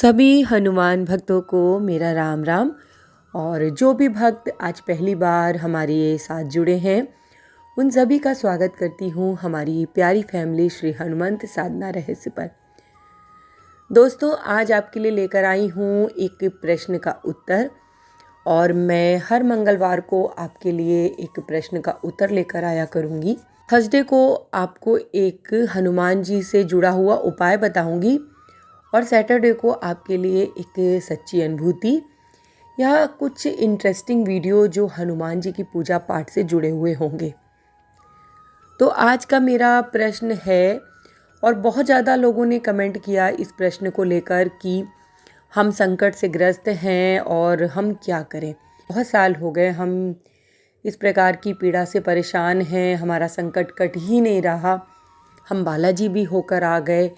सभी हनुमान भक्तों को मेरा राम राम। और जो भी भक्त आज पहली बार हमारे साथ जुड़े हैं उन सभी का स्वागत करती हूँ हमारी प्यारी फैमिली श्री हनुमंत साधना रहस्य पर। दोस्तों, आज आपके लिए लेकर आई हूँ एक प्रश्न का उत्तर, और मैं हर मंगलवार को आपके लिए एक प्रश्न का उत्तर लेकर आया करूँगी। थर्सडे को आपको एक हनुमान जी से जुड़ा हुआ उपाय बताऊँगी, और सैटरडे को आपके लिए एक सच्ची अनुभूति या कुछ इंटरेस्टिंग वीडियो जो हनुमान जी की पूजा पाठ से जुड़े हुए होंगे। तो आज का मेरा प्रश्न है, और बहुत ज़्यादा लोगों ने कमेंट किया इस प्रश्न को लेकर कि हम संकट से ग्रस्त हैं और हम क्या करें। बहुत साल हो गए हम इस प्रकार की पीड़ा से परेशान हैं, हमारा संकट कट ही नहीं रहा। हम बालाजी भी होकर आ गए,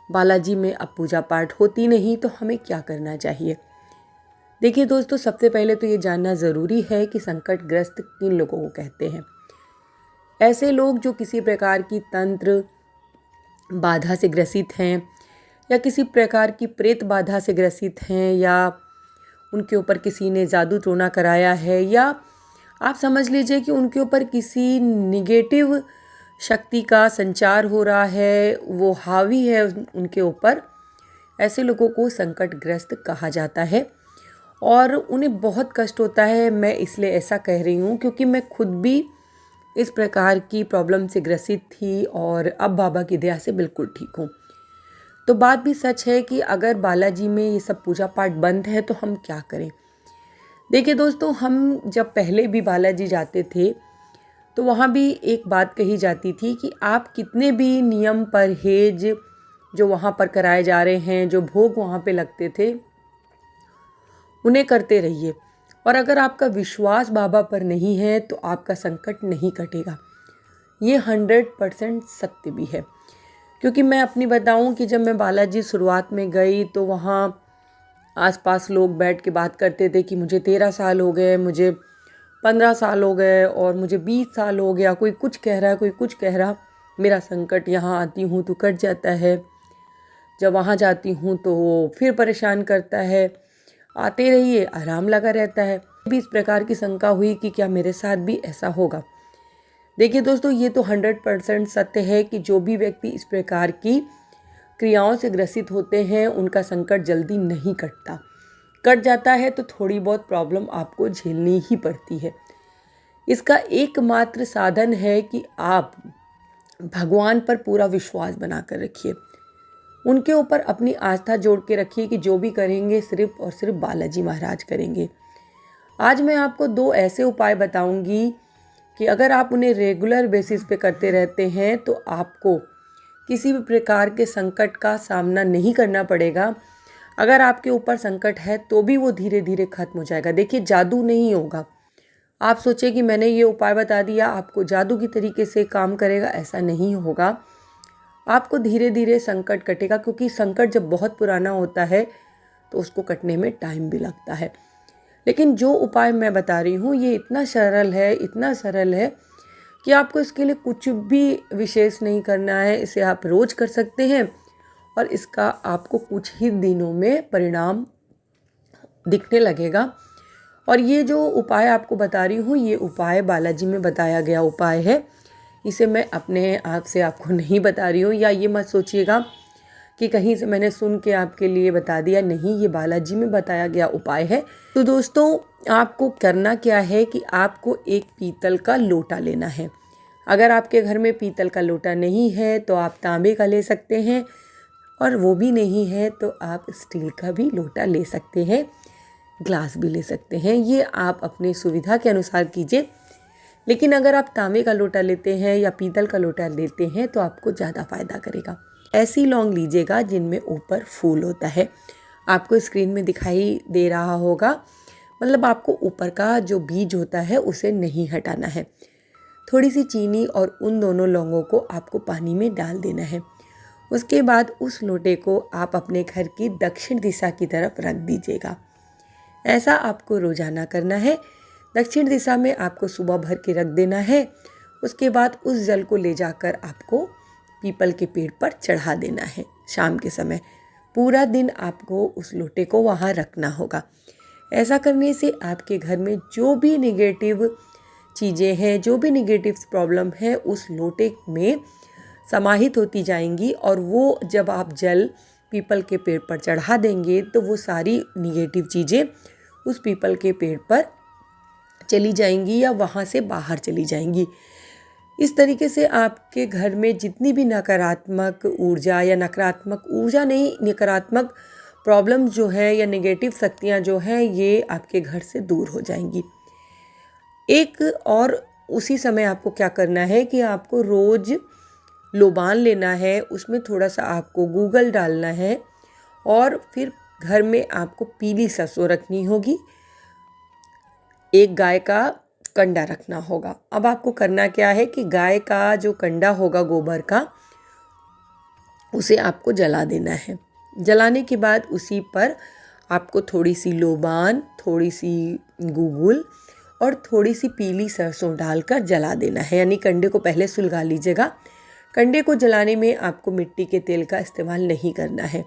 बालाजी में अब पूजा पाठ होती नहीं, तो हमें क्या करना चाहिए। देखिए दोस्तों, सबसे पहले तो ये जानना ज़रूरी है कि संकटग्रस्त किन लोगों को कहते हैं। ऐसे लोग जो किसी प्रकार की तंत्र बाधा से ग्रसित हैं, या किसी प्रकार की प्रेत बाधा से ग्रसित हैं, या उनके ऊपर किसी ने जादू टोना कराया है, या आप समझ लीजिए कि उनके ऊपर किसी निगेटिव शक्ति का संचार हो रहा है, वो हावी है उनके ऊपर। ऐसे लोगों को संकटग्रस्त कहा जाता है और उन्हें बहुत कष्ट होता है। मैं इसलिए ऐसा कह रही हूँ क्योंकि मैं खुद भी इस प्रकार की प्रॉब्लम से ग्रसित थी, और अब बाबा की दया से बिल्कुल ठीक हूँ। तो बात भी सच है कि अगर बालाजी में ये सब पूजा पाठ बंद है तो हम क्या करें। देखिए दोस्तों, हम जब पहले भी बालाजी जाते थे तो वहाँ भी एक बात कही जाती थी कि आप कितने भी नियम परहेज जो वहाँ पर कराए जा रहे हैं, जो भोग वहाँ पे लगते थे, उन्हें करते रहिए। और अगर आपका विश्वास बाबा पर नहीं है तो आपका संकट नहीं कटेगा। ये 100% सत्य भी है। क्योंकि मैं अपनी बताऊं कि जब मैं बालाजी शुरुआत में गई तो वहाँ आसपास लोग बैठ के बात करते थे कि मुझे 13 साल हो गए, मुझे 15 साल हो गए, और मुझे 20 साल हो गया। कोई कुछ कह रहा है, कोई कुछ कह रहा। मेरा संकट यहाँ आती हूँ तो कट जाता है, जब वहाँ जाती हूँ तो वो फिर परेशान करता है। आते रहिए, आराम लगा रहता है। भी इस प्रकार की शंका हुई कि क्या मेरे साथ भी ऐसा होगा। देखिए दोस्तों, ये तो 100% सत्य है कि जो भी व्यक्ति इस प्रकार की क्रियाओं से ग्रसित होते हैं उनका संकट जल्दी नहीं कटता। कट जाता है तो थोड़ी बहुत प्रॉब्लम आपको झेलनी ही पड़ती है। इसका एकमात्र साधन है कि आप भगवान पर पूरा विश्वास बनाकर रखिए, उनके ऊपर अपनी आस्था जोड़ के रखिए कि जो भी करेंगे सिर्फ और सिर्फ बालाजी महाराज करेंगे। आज मैं आपको 2 ऐसे उपाय बताऊंगी कि अगर आप उन्हें रेगुलर बेसिस पे करते रहते हैं तो आपको किसी भी प्रकार के संकट का सामना नहीं करना पड़ेगा। अगर आपके ऊपर संकट है तो भी वो धीरे धीरे खत्म हो जाएगा। देखिए, जादू नहीं होगा। आप सोचे कि मैंने ये उपाय बता दिया आपको जादू की तरीके से काम करेगा, ऐसा नहीं होगा। आपको धीरे धीरे संकट कटेगा, क्योंकि संकट जब बहुत पुराना होता है तो उसको कटने में टाइम भी लगता है। लेकिन जो उपाय मैं बता रही हूँ ये इतना सरल है, इतना सरल है कि आपको इसके लिए कुछ भी विशेष नहीं करना है। इसे आप रोज़ कर सकते हैं और इसका आपको कुछ ही दिनों में परिणाम दिखने लगेगा। और ये जो उपाय आपको बता रही हूँ ये उपाय बालाजी में बताया गया उपाय है। इसे मैं अपने आप से आपको नहीं बता रही हूँ, या ये मत सोचिएगा कि कहीं से मैंने सुन के आपके लिए बता दिया। नहीं, ये बालाजी में बताया गया उपाय है। तो दोस्तों, आपको करना क्या है कि आपको एक पीतल का लोटा लेना है। अगर आपके घर में पीतल का लोटा नहीं है तो आप तांबे का ले सकते हैं, और वो भी नहीं है तो आप स्टील का भी लोटा ले सकते हैं, ग्लास भी ले सकते हैं। ये आप अपनी सुविधा के अनुसार कीजिए। लेकिन अगर आप तांबे का लोटा लेते हैं या पीतल का लोटा लेते हैं तो आपको ज़्यादा फ़ायदा करेगा। ऐसी लौंग लीजिएगा जिनमें ऊपर फूल होता है। आपको स्क्रीन में दिखाई दे रहा होगा, मतलब आपको ऊपर का जो बीज होता है उसे नहीं हटाना है। थोड़ी सी चीनी और उन दोनों लौंगों को आपको पानी में डाल देना है। उसके बाद उस लोटे को आप अपने घर की दक्षिण दिशा की तरफ रख दीजिएगा। ऐसा आपको रोज़ाना करना है। दक्षिण दिशा में आपको सुबह भर के रख देना है। उसके बाद उस जल को ले जाकर आपको पीपल के पेड़ पर चढ़ा देना है शाम के समय। पूरा दिन आपको उस लोटे को वहाँ रखना होगा। ऐसा करने से आपके घर में जो भी नेगेटिव चीज़ें हैं, जो भी नेगेटिव प्रॉब्लम है, उस लोटे में समाहित होती जाएंगी और वो जब आप जल पीपल के पेड़ पर चढ़ा देंगे तो वो सारी नेगेटिव चीज़ें उस पीपल के पेड़ पर चली जाएंगी या वहाँ से बाहर चली जाएंगी। इस तरीके से आपके घर में जितनी भी नकारात्मक ऊर्जा या नकारात्मक ऊर्जा नहीं, नकारात्मक प्रॉब्लम जो है या नेगेटिव शक्तियाँ जो हैं, ये आपके घर से दूर हो जाएंगी। एक और उसी समय आपको क्या करना है कि आपको रोज़ लोबान लेना है, उसमें थोड़ा सा आपको गूगल डालना है और फिर घर में आपको पीली सरसों रखनी होगी, एक गाय का कंडा रखना होगा। अब आपको करना क्या है कि गाय का जो कंडा होगा गोबर का, उसे आपको जला देना है। जलाने के बाद उसी पर आपको थोड़ी सी लोबान, थोड़ी सी गूगल और थोड़ी सी पीली सरसों डालकर जला देना है, यानी कंडे को पहले सुलगा लीजिएगा। कंडे को जलाने में आपको मिट्टी के तेल का इस्तेमाल नहीं करना है।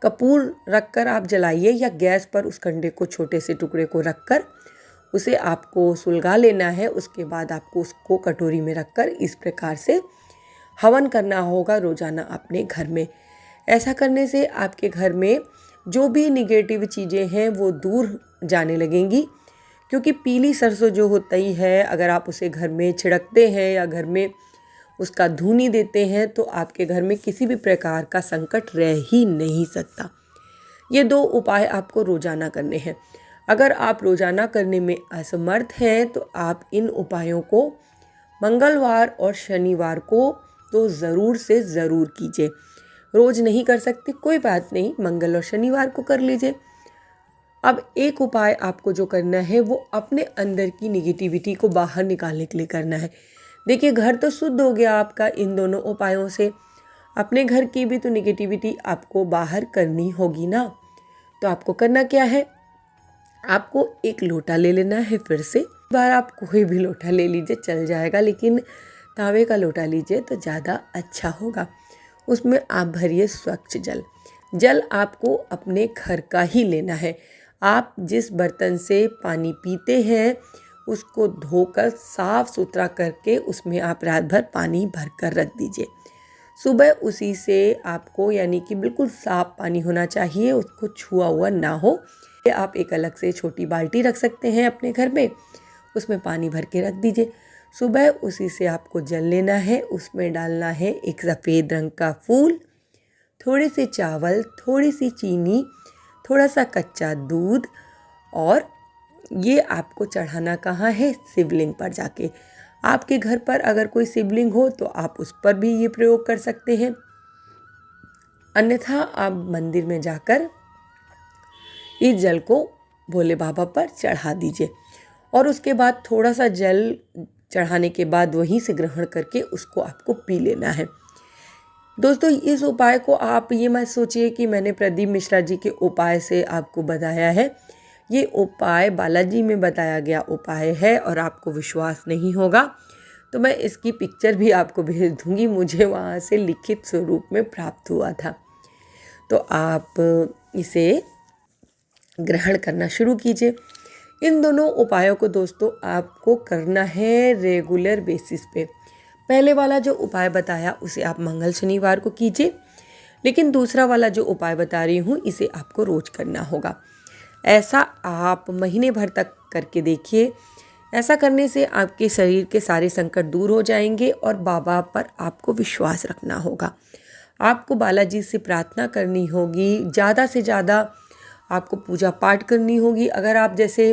कपूर रखकर आप जलाइए या गैस पर उस कंडे को छोटे से टुकड़े को रखकर उसे आपको सुलगा लेना है। उसके बाद आपको उसको कटोरी में रखकर इस प्रकार से हवन करना होगा रोज़ाना अपने घर में। ऐसा करने से आपके घर में जो भी निगेटिव चीज़ें हैं वो दूर जाने लगेंगी, क्योंकि पीली सरसों जो होती है, अगर आप उसे घर में छिड़कते हैं या घर में उसका धूनी देते हैं तो आपके घर में किसी भी प्रकार का संकट रह ही नहीं सकता। ये 2 उपाय आपको रोज़ाना करने हैं। अगर आप रोज़ाना करने में असमर्थ हैं तो आप इन उपायों को मंगलवार और शनिवार को तो ज़रूर से ज़रूर कीजिए। रोज़ नहीं कर सकते कोई बात नहीं, मंगल और शनिवार को कर लीजिए। अब एक उपाय आपको जो करना है वो अपने अंदर की निगेटिविटी को बाहर निकालने के लिए करना है। देखिए, घर तो शुद्ध हो गया आपका इन दोनों उपायों से, अपने घर की भी तो निगेटिविटी आपको बाहर करनी होगी ना। तो आपको करना क्या है, आपको एक लोटा ले लेना है। फिर से बार आप कोई भी लोटा ले लीजिए, चल जाएगा, लेकिन तांबे का लोटा लीजिए तो ज़्यादा अच्छा होगा। उसमें आप भरिए स्वच्छ जल। जल आपको अपने घर का ही लेना है। आप जिस बर्तन से पानी पीते हैं उसको धोकर साफ़ सुथरा करके उसमें आप रात भर पानी भर कर रख दीजिए। सुबह उसी से आपको, यानी कि बिल्कुल साफ़ पानी होना चाहिए, उसको छुआ हुआ ना हो। आप एक अलग से छोटी बाल्टी रख सकते हैं अपने घर में, उसमें पानी भर के रख दीजिए। सुबह उसी से आपको जल लेना है, उसमें डालना है एक सफ़ेद रंग का फूल, थोड़े से चावल, थोड़ी सी चीनी, थोड़ा सा कच्चा दूध, और ये आपको चढ़ाना कहाँ है, शिवलिंग पर जाके। आपके घर पर अगर कोई शिवलिंग हो तो आप उस पर भी ये प्रयोग कर सकते हैं, अन्यथा आप मंदिर में जाकर इस जल को भोले बाबा पर चढ़ा दीजिए और उसके बाद थोड़ा सा जल चढ़ाने के बाद वहीं से ग्रहण करके उसको आपको पी लेना है। दोस्तों, इस उपाय को आप ये मत सोचिए कि मैंने प्रदीप मिश्रा जी के उपाय से आपको बताया है। ये उपाय बालाजी में बताया गया उपाय है और आपको विश्वास नहीं होगा तो मैं इसकी पिक्चर भी आपको भेज दूंगी, मुझे वहाँ से लिखित स्वरूप में प्राप्त हुआ था। तो आप इसे ग्रहण करना शुरू कीजिए। इन दोनों उपायों को दोस्तों आपको करना है रेगुलर बेसिस पे। पहले वाला जो उपाय बताया उसे आप मंगल शनिवार को कीजिए, लेकिन दूसरा वाला जो उपाय बता रही हूँ इसे आपको रोज करना होगा। ऐसा आप महीने भर तक करके देखिए। ऐसा करने से आपके शरीर के सारे संकट दूर हो जाएंगे और बाबा पर आपको विश्वास रखना होगा। आपको बालाजी से प्रार्थना करनी होगी, ज़्यादा से ज़्यादा आपको पूजा पाठ करनी होगी। अगर आप जैसे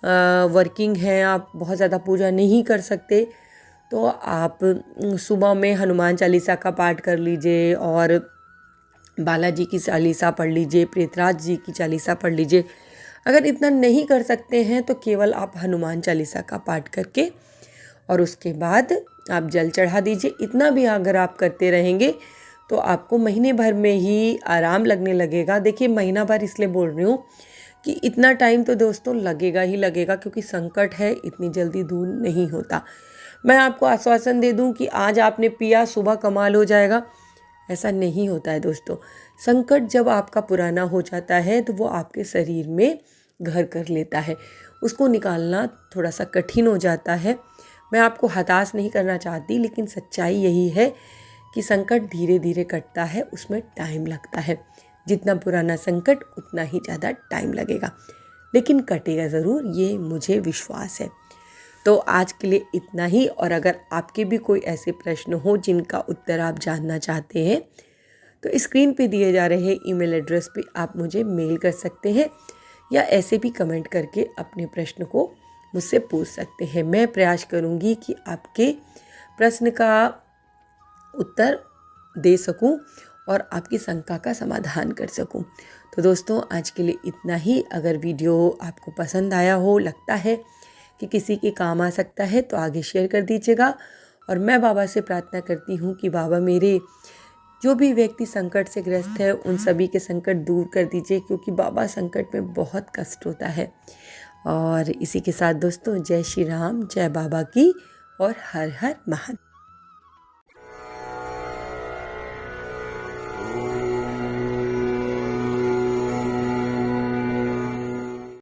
वर्किंग हैं, आप बहुत ज़्यादा पूजा नहीं कर सकते, तो आप सुबह में हनुमान चालीसा का पाठ कर लीजिए और बालाजी की चालीसा पढ़ लीजिए, प्रेतराज जी की चालीसा पढ़ लीजिए। अगर इतना नहीं कर सकते हैं तो केवल आप हनुमान चालीसा का पाठ करके और उसके बाद आप जल चढ़ा दीजिए। इतना भी अगर आप करते रहेंगे तो आपको महीने भर में ही आराम लगने लगेगा। देखिए, महीना भर इसलिए बोल रही हूँ कि इतना टाइम तो दोस्तों लगेगा ही लगेगा, क्योंकि संकट है, इतनी जल्दी दूर नहीं होता। मैं आपको आश्वासन दे दूं कि आज आपने पिया, सुबह कमाल हो जाएगा, ऐसा नहीं होता है दोस्तों। संकट जब आपका पुराना हो जाता है तो वो आपके शरीर में घर कर लेता है, उसको निकालना थोड़ा सा कठिन हो जाता है। मैं आपको हताश नहीं करना चाहती, लेकिन सच्चाई यही है कि संकट धीरे धीरे कटता है, उसमें टाइम लगता है। जितना पुराना संकट उतना ही ज़्यादा टाइम लगेगा, लेकिन कटेगा ज़रूर, ये मुझे विश्वास है। तो आज के लिए इतना ही। और अगर आपके भी कोई ऐसे प्रश्न हो जिनका उत्तर आप जानना चाहते हैं तो स्क्रीन पे दिए जा रहे ईमेल एड्रेस पे आप मुझे मेल कर सकते हैं, या ऐसे भी कमेंट करके अपने प्रश्न को मुझसे पूछ सकते हैं। मैं प्रयास करूँगी कि आपके प्रश्न का उत्तर दे सकूं और आपकी शंका का समाधान कर सकूं। तो दोस्तों आज के लिए इतना ही। अगर वीडियो आपको पसंद आया हो, लगता है कि किसी के काम आ सकता है, तो आगे शेयर कर दीजिएगा। और मैं बाबा से प्रार्थना करती हूँ कि बाबा मेरे जो भी व्यक्ति संकट से ग्रस्त है उन सभी के संकट दूर कर दीजिए, क्योंकि बाबा संकट में बहुत कष्ट होता है। और इसी के साथ दोस्तों, जय श्री राम, जय बाबा की, और हर हर महादेव।